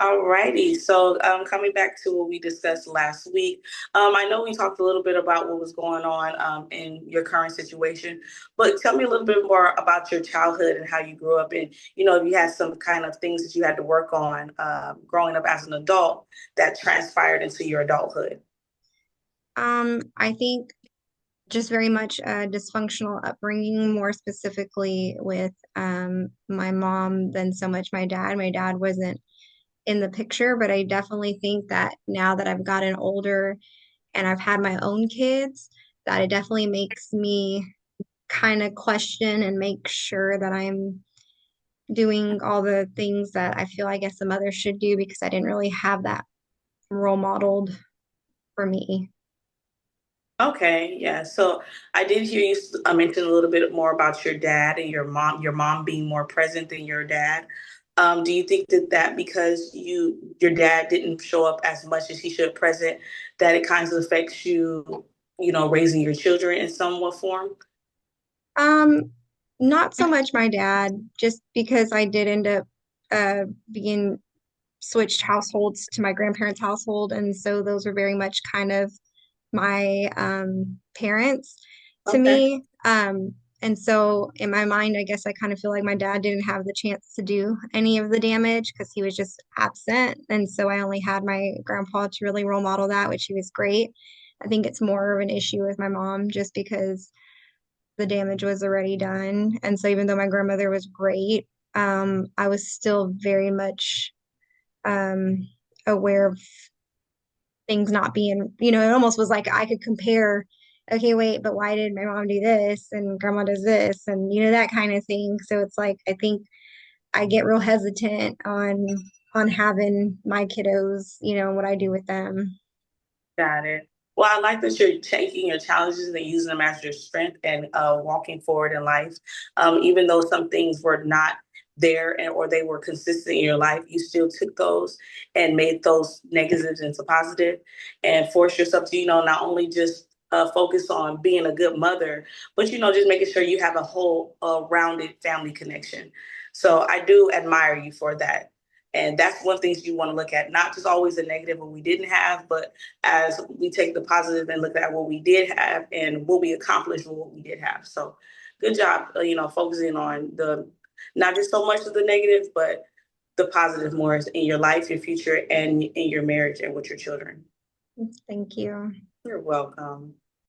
Alrighty. So, coming back to what we discussed last week, I know we talked a little bit about what was going on in your current situation, but tell me a little bit more about your childhood and how you grew up, and if you had some kind of things that you had to work on growing up as an adult that transpired into your adulthood. I think just very much a dysfunctional upbringing, more specifically with my mom than so much my dad. My dad wasn't in the picture, but I definitely think that now that I've gotten older and I've had my own kids, that it definitely makes me kind of question and make sure that I'm doing all the things that I feel I guess a mother should do because I didn't really have that role modeled for me. Okay, yeah. So I did hear you mention a little bit more about your dad and your mom being more present than your dad. Do you think that because your dad didn't show up as much as he should present, that it kind of affects you, raising your children in somewhat form? Um, Not so much my dad, just because I did end up being switched households to my grandparents' household, and so those were very much kind of my parents to Okay. me. And so in my mind, I guess I kind of feel like my dad didn't have the chance to do any of the damage because he was just absent. And so I only had my grandpa to really role model that, which he was great. I think it's more of an issue with my mom just because the damage was already done. And so even though my grandmother was great, I was still very much um, aware of things not being, it almost was like I could compare, okay, wait, but why did my mom do this and grandma does this and that kind of thing. So it's like I think I get real hesitant on having my kiddos, what I do with them. Got it. Well, I like that you're taking your challenges and using them as your strength and walking forward in life. Even though some things were not there or they were consistent in your life, you still took those and made those negatives into positive and force yourself to, not only just focus on being a good mother, but, just making sure you have a whole rounded family connection. So I do admire you for that. And that's one thing you want to look at, not just always the negative what we didn't have, but as we take the positive and look at what we did have and what we accomplished with what we did have. So good job, focusing on the not just so much of the negative, but the positive more in your life, your future, and in your marriage and with your children. Thank you. You're welcome.